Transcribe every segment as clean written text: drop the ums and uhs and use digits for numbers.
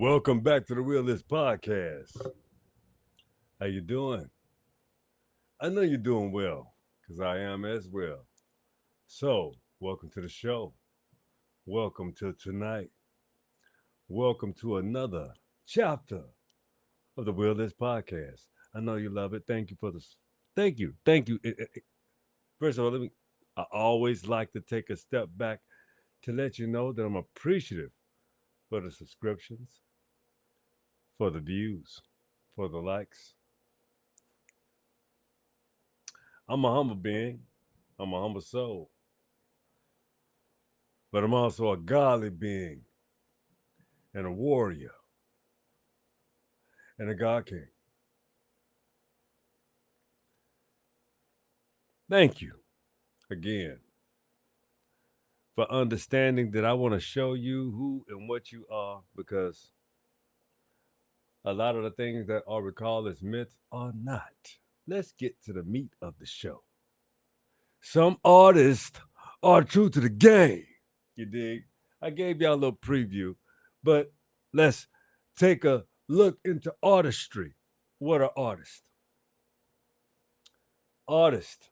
Welcome back to the Realist Podcast. How you doing? I know you're doing well, because I am as well. So, welcome to the show. Welcome to tonight. Welcome to another chapter of the Realist Podcast. I know you love it. Thank you for this. Thank you. Thank you. First of all, I always like to take a step back to let you know that I'm appreciative for the subscriptions, for the views, for the likes. I'm a humble being. I'm a humble soul. But I'm also a godly being and a warrior and a God King. Thank you again for understanding that I want to show you who and what you are, because a lot of the things that are recalled as myths are not. Let's get to the meat of the show. Some artists are true to the game. You dig? I gave y'all a little preview, but let's take a look into artistry. What are artists? Artists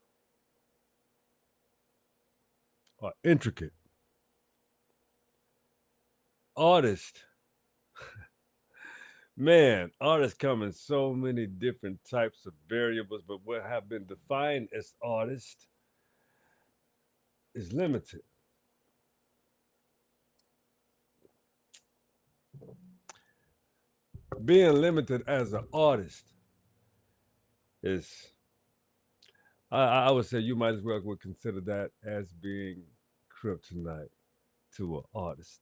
are intricate. Artists, man, artists come in so many different types of variables, but what have been defined as artists is limited. Being limited as an artist is, I would say, you might as well would consider that as being kryptonite to an artist.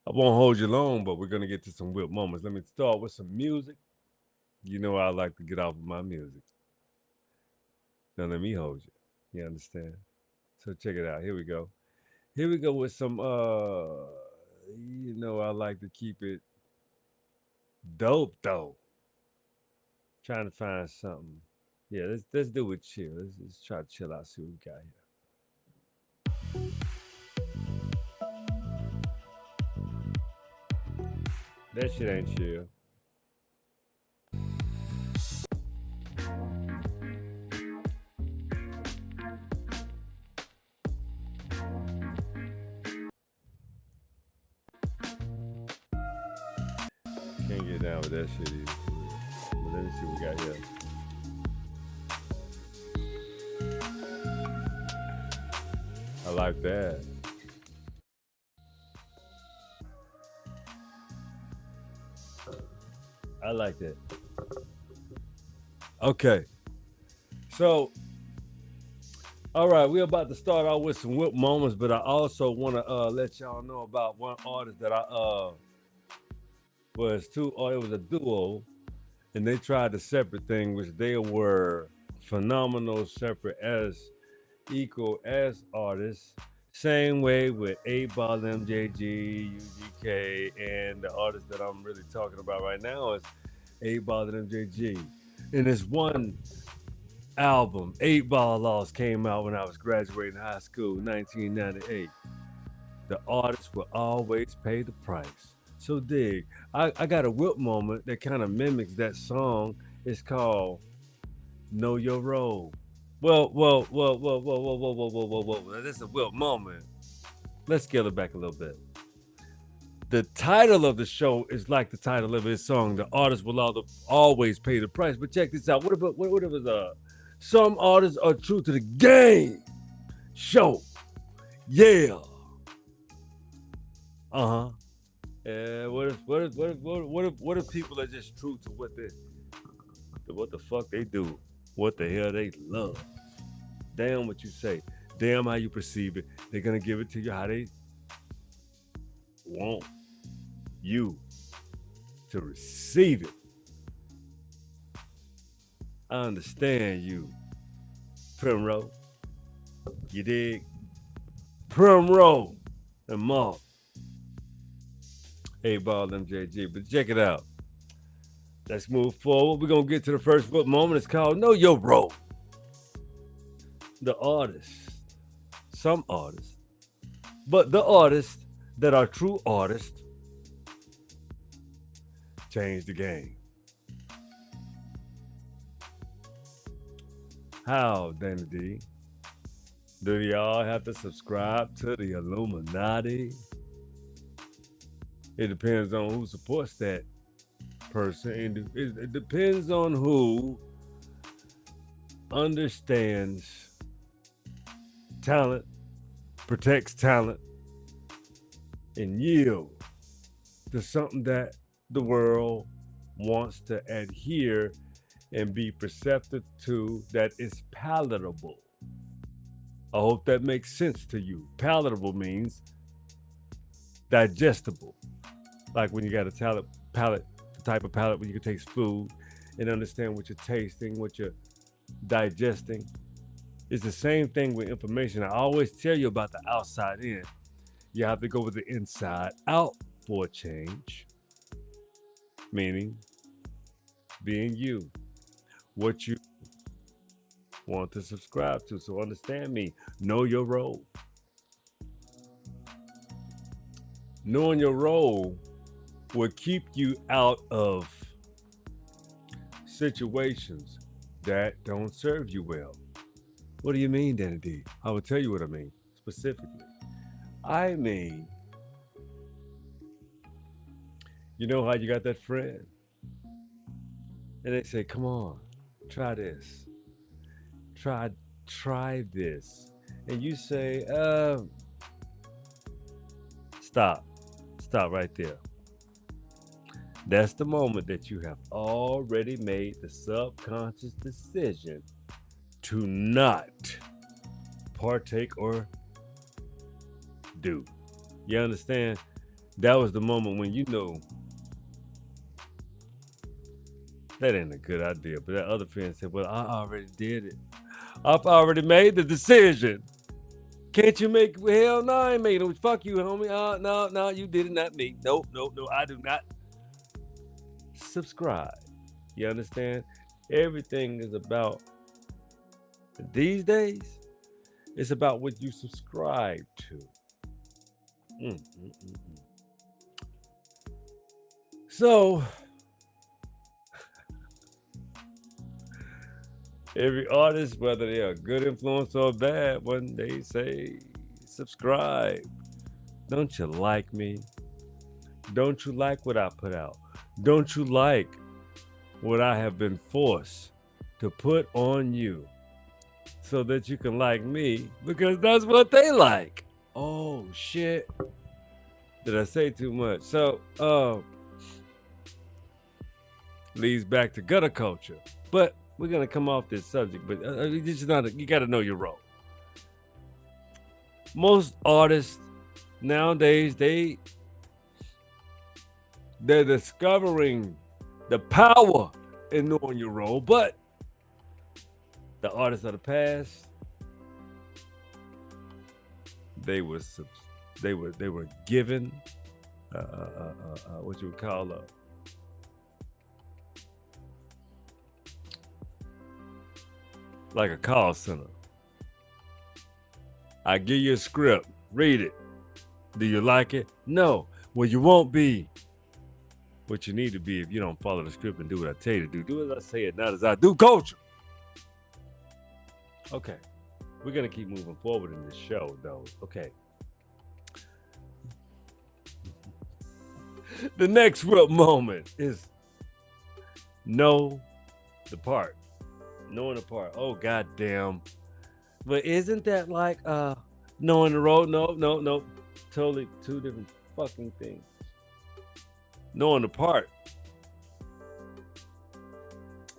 I won't hold you long, but we're gonna get to some whip moments. Let me start with some music. You know I like to get off of my music. Now let me hold you. You understand? So check it out. Here we go. Here we go with some I like to keep it dope though. Trying to find something. Yeah, let's do it chill. Let's try to chill out, see what we got here. That shit ain't chill. Can't get down with that shit either. But let me see what we got here. I like that. I like that. Okay. So, all right, we're about to start out with some whip moments, but I also want to let y'all know about one artist that I was two, or it was a duo, and they tried the separate thing, which they were phenomenal, separate as equal as artists. Same way with 8 Ball MJG, UGK, and the artist that I'm really talking about right now is 8 Ball MJG. And this one album, 8 Ball Laws, came out when I was graduating high school, 1998. The artist will always pay the price. So dig, I got a whip moment that kind of mimics that song. It's called Know Your Role. Whoa. That's a whip moment. Let's scale it back a little bit. The title of the show is like the title of his song. The artist will always pay the price. But check this out. What if it's some artists are true to the game? Show. Yeah. Uh-huh. Yeah, what if people are just true to what the fuck they do? What the hell they love? Damn what you say. Damn how you perceive it. They're gonna give it to you how they want you to receive it. I understand you, Primrose. You dig? Primrose and Mark. 8 Ball MJG. But check it out. Let's move forward. We're gonna get to the first book moment. It's called Know Your Role. The artist, some artists, but the artist that are true artists change the game. How, Danny D? Do y'all have to subscribe to the Illuminati? It depends on who supports that person. And it depends on who understands talent, protects talent, and yield to something that the world wants to adhere and be perceptive to, that is palatable. I hope that makes sense to you. Palatable means digestible. Like when you got a palate, the type of palate where you can taste food and understand what you're tasting, what you're digesting. It's the same thing with information. I always tell you about the outside in. You have to go with the inside out for a change. Meaning being you. What you want to subscribe to. So understand me. Know your role. Knowing your role will keep you out of situations that don't serve you well. What do you mean, Danny D? I will tell you what I mean specifically. I mean, you know how you got that friend and they say, come on, try this. Try this. And you say, stop right there. That's the moment that you have already made the subconscious decision to not partake or do. You understand? That was the moment when you know that ain't a good idea. But that other friend said, well, I already did it. I've already made the decision. Can't you make? Hell no, I ain't making it. Fuck you, homie. No, you did it, not me. Nope, I do not subscribe. You understand? Everything is about, these days, it's about what you subscribe to. So, every artist, whether they're a good influence or a bad one, they say subscribe. Don't you like me? Don't you like what I put out? Don't you like what I have been forced to put on you so that you can like me? Because that's what they like. Oh, shit. Did I say too much? So, leads back to gutter culture. But we're going to come off this subject, but you got to know your role. Most artists nowadays, they're discovering the power in knowing your role, but the artists of the past, they were given what you would call like a call center. I give you a script, read it. Do you like it? No. Well, you won't be what you need to be if you don't follow the script and do what I tell you to do. Do as I say and not as I do, culture. Okay. We're going to keep moving forward in this show, though. Okay. The next real moment is know the part. Knowing the part. Oh, goddamn. But isn't that like knowing the road? No. Totally two different fucking things. Knowing the part.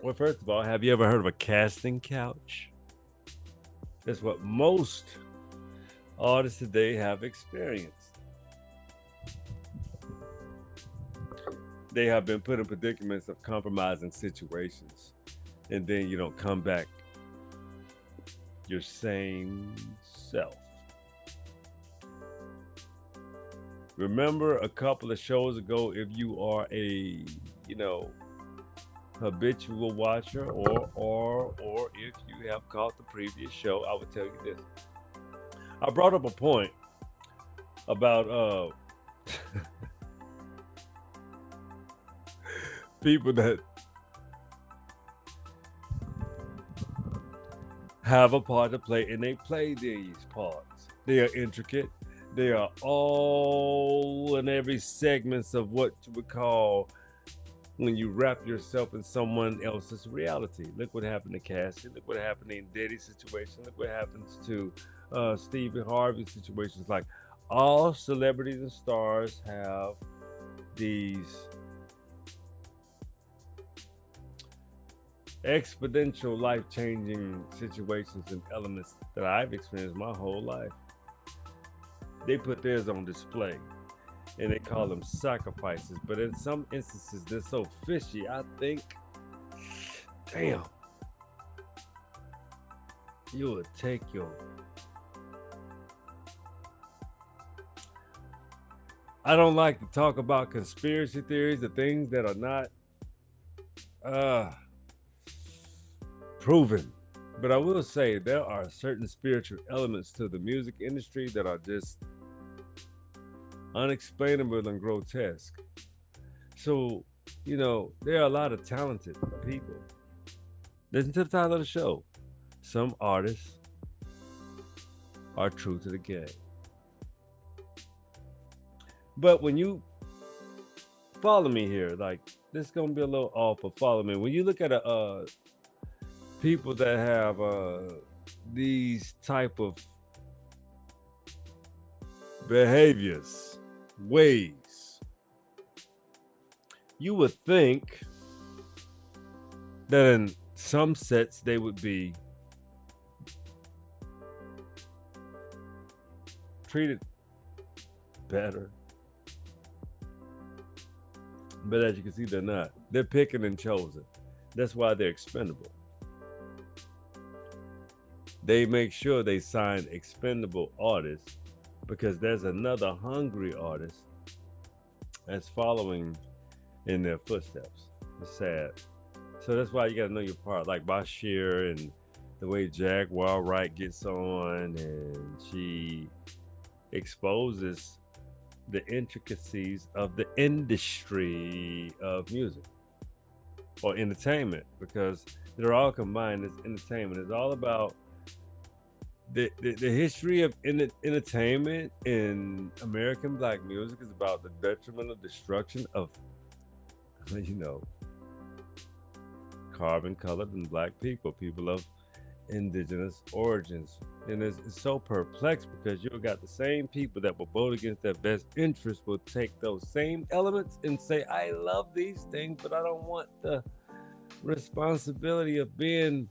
Well, first of all, have you ever heard of a casting couch? That's what most artists today have experienced. They have been put in predicaments of compromising situations, and then you don't come back your same self. Remember a couple of shows ago, if you are a, habitual watcher or if you have caught the previous show, I would tell you this. I brought up a point about People that have a part to play and they play these parts. They are intricate. They are all in every segments of what you would call when you wrap yourself in someone else's reality. Look what happened to Cassie. Look what happened in Diddy's situation. Look what happens to Stephen Harvey's situations. Like all celebrities and stars have these exponential life-changing situations and elements that I've experienced my whole life. They put theirs on display and they call them sacrifices. But in some instances, they're so fishy. I think, damn, you would take your. I don't like to talk about conspiracy theories, the things that are not proven. But I will say there are certain spiritual elements to the music industry that are just unexplainable and grotesque. So, there are a lot of talented people. Listen to the title of the show. Some artists are true to the game. But when you follow me here, like this is gonna be a little off, but follow me. When you look at people that have these type of behaviors, ways, you would think that in some sets they would be treated better. But as you can see, they're not. They're picking and chosen. That's why they're expendable. They make sure they sign expendable artists because there's another hungry artist that's following in their footsteps. It's sad. So that's why you gotta know your part. Like Bashir and the way Jaguar Wright gets on and she exposes the intricacies of the industry of music or entertainment, because they're all combined as entertainment. It's all about the history of entertainment in American black music is about the detrimental destruction of, carbon colored and black people of indigenous origins. And it's so perplexed because you got the same people that will vote against their best interest will take those same elements and say, I love these things, but I don't want the responsibility of being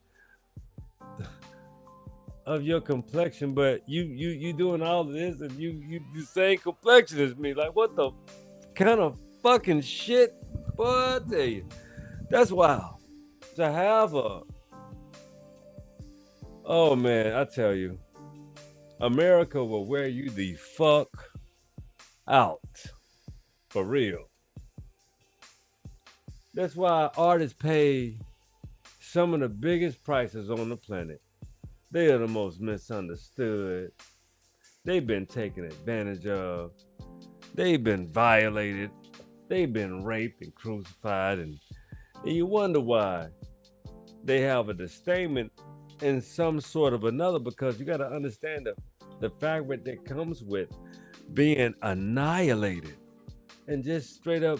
of your complexion. But you doing all of this and you the same complexion as me. Like, what the kind of fucking shit? Boy, I tell you, that's wild. To have oh man, I tell you, America will wear you the fuck out. For real. That's why artists pay some of the biggest prices on the planet. They are the most misunderstood. They've been taken advantage of. They've been violated. They've been raped and crucified. And you wonder why they have a disdainment in some sort of another, because you got to understand the fabric that comes with being annihilated and just straight up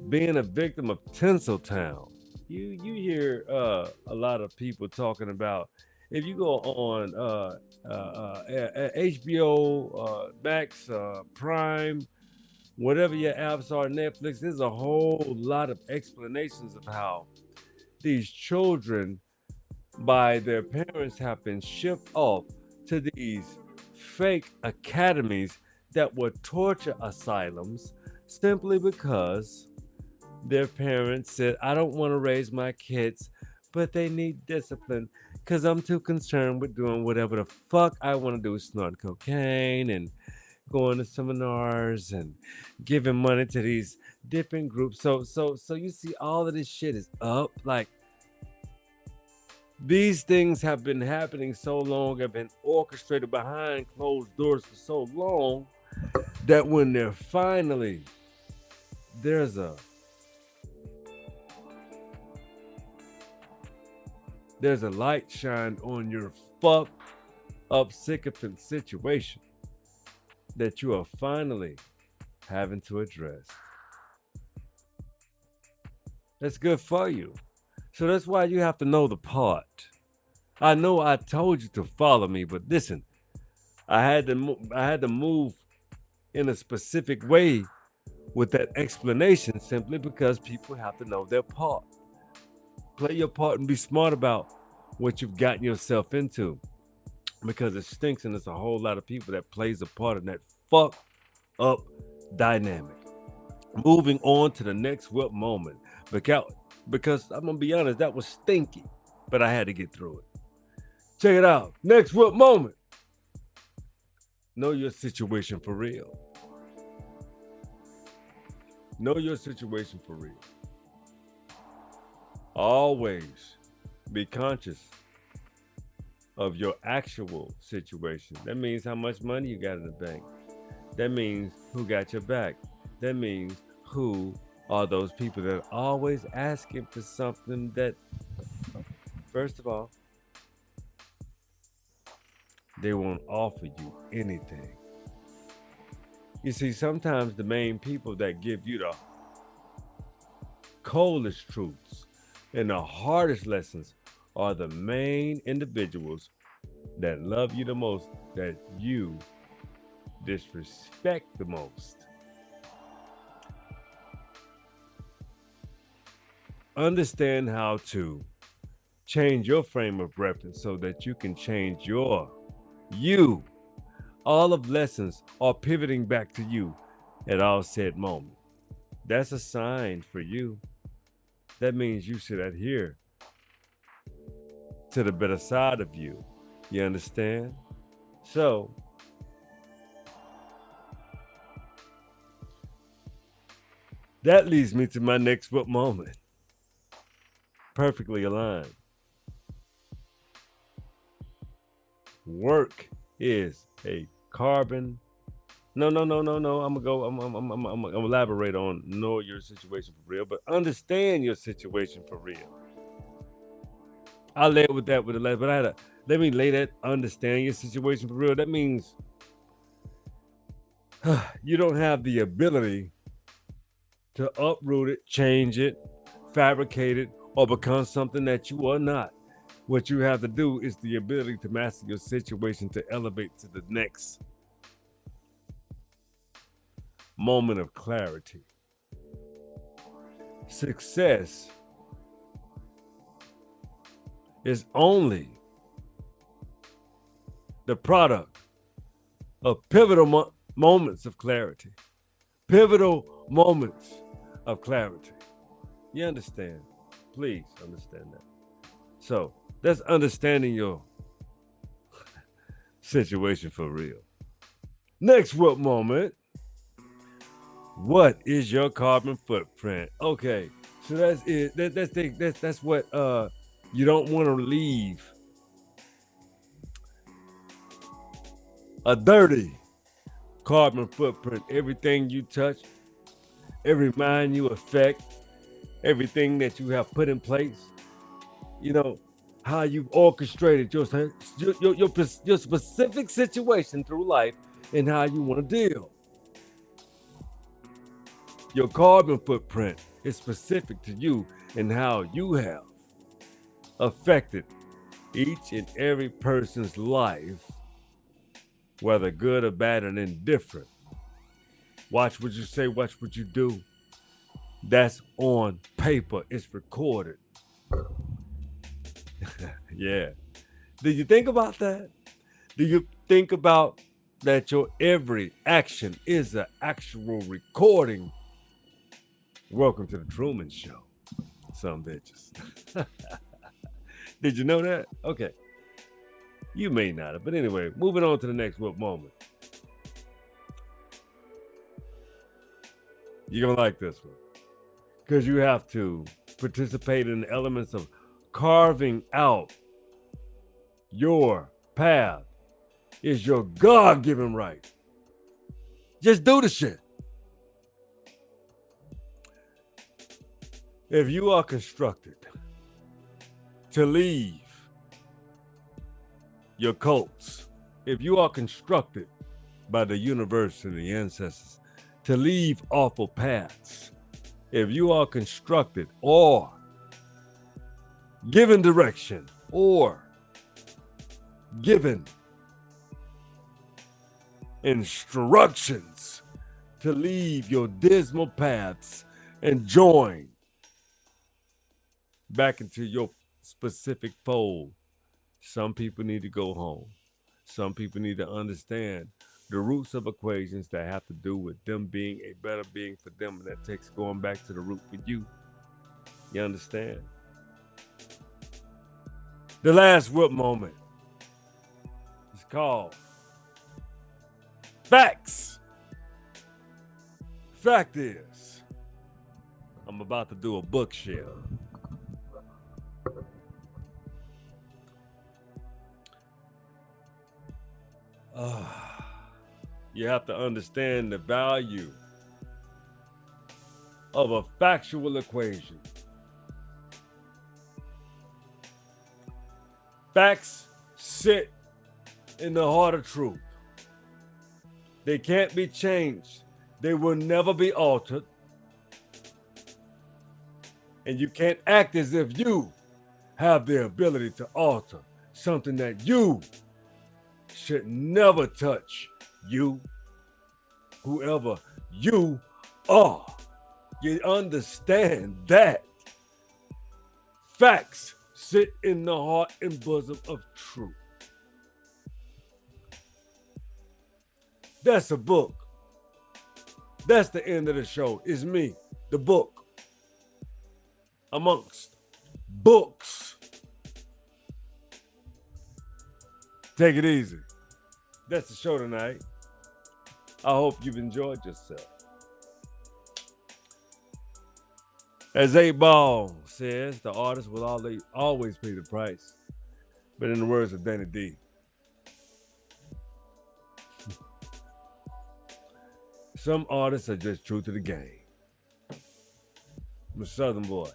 being a victim of Tinseltown. You hear a lot of people talking about, if you go on HBO, Max, Prime, whatever your apps are, Netflix, there's a whole lot of explanations of how these children by their parents have been shipped off to these fake academies that were torture asylums simply because their parents said, I don't want to raise my kids, but they need discipline because I'm too concerned with doing whatever the fuck I want to do, snort cocaine and going to seminars and giving money to these different groups. So you see all of this shit is up. Like, these things have been happening so long, have been orchestrated behind closed doors for so long that when they're finally, there's a light shined on your fucked up sycophant situation that you are finally having to address. That's good for you. So that's why you have to know the part. I know I told you to follow me, but listen, I had to move in a specific way with that explanation simply because people have to know their part. Play your part and be smart about what you've gotten yourself into, because it stinks and there's a whole lot of people that plays a part in that fuck up dynamic. Moving on to the next whip moment, because I'm gonna be honest, that was stinky, but I had to get through it. Check it out. Next whip moment. Know your situation for real. Know your situation for real. Always be conscious of your actual situation. That means how much money you got in the bank. That means who got your back. That means who are those people that are always asking for something that, first of all, they won't offer you anything. You see, sometimes the main people that give you the coldest truths and the hardest lessons are the main individuals that love you the most, that you disrespect the most. Understand how to change your frame of reference so that you can change you. All of lessons are pivoting back to you at all said moment. That's a sign for you. That means you should adhere to the better side of you. You understand? So, that leads me to my next what moment. Perfectly aligned. Work is a carbon. No. I'm gonna go. I'm gonna elaborate on know your situation for real, but understand your situation for real. I led with that with the last, but I had to let me lay that. Understand your situation for real. That means you don't have the ability to uproot it, change it, fabricate it, or become something that you are not. What you have to do is the ability to master your situation to elevate to the next moment of clarity. Success is only the product of pivotal moments of clarity. Pivotal moments of clarity. You understand? Please understand that. So that's understanding your situation for real. Next what moment? What is your carbon footprint? Okay, so that's it. That's what you don't want to leave a dirty carbon footprint. Everything you touch, every mind you affect, everything that you have put in place, you know, how you've orchestrated your specific situation through life and how you want to deal. Your carbon footprint is specific to you and how you have affected each and every person's life, whether good or bad and indifferent. Watch what you say, watch what you do. That's on paper, it's recorded. Yeah. Do you think about that? Do you think about that your every action is an actual recording? Welcome to the Truman Show. Some bitches. Did you know that? Okay. You may not have, but anyway, moving on to the next what moment. You're gonna like this one. Because you have to participate in the elements of carving out your path is your God-given right. Just do the shit. If you are constructed to leave your cults, if you are constructed by the universe and the ancestors to leave awful paths, if you are constructed or given direction or given instructions to leave your dismal paths and join back into your specific fold, some people need to go home. Some people need to understand the roots of equations that have to do with them being a better being for them, and that takes going back to the root for you. You understand? The last whip moment is called facts. Fact is, I'm about to do a bookshelf. You have to understand the value of a factual equation. Facts sit in the heart of truth. They can't be changed. They will never be altered. And you can't act as if you have the ability to alter something that you should never touch. You, whoever you are. You understand that facts sit in the heart and bosom of truth. That's a book. That's the end of the show. It's me, the book, amongst books. Take it easy. That's the show tonight. I hope you've enjoyed yourself. As 8Ball says, the artist will always pay the price. But in the words of Danny D, some artists are just true to the game. I'm a Southern boy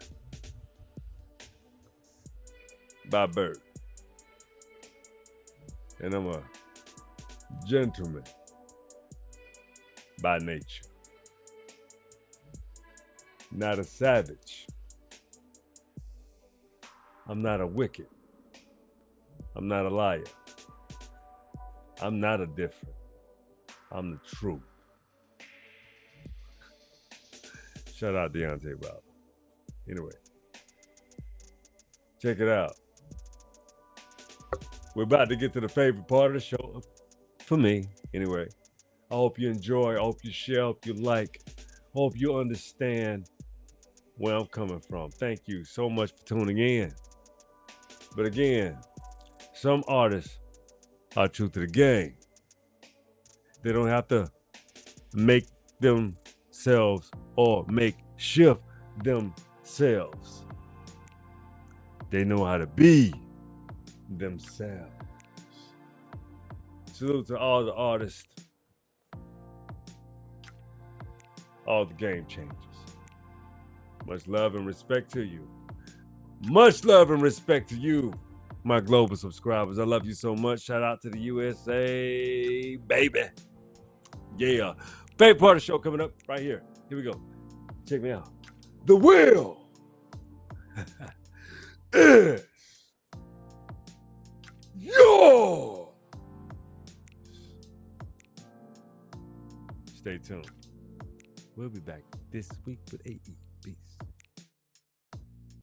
by birth. And I'm a gentleman by nature. Not a savage. I'm not a wicked. I'm not a liar. I'm not a different. I'm the truth. Shout out Deontay Wilder. Anyway, check it out. We're about to get to the favorite part of the show, for me, anyway. I hope you enjoy, I hope you share, I hope you like, I hope you understand where I'm coming from. Thank you so much for tuning in. But again, some artists are true to the game. They don't have to make themselves or shift themselves. They know how to be themselves. Salute to all the artists, all the game changers. Much love and respect to you. Much love and respect to you, my global subscribers. I love you so much. Shout out to the USA, baby. Yeah. Favorite part of the show coming up right here. Here we go. Check me out. The wheel is yours. Stay tuned. We'll be back this week with AE. Peace.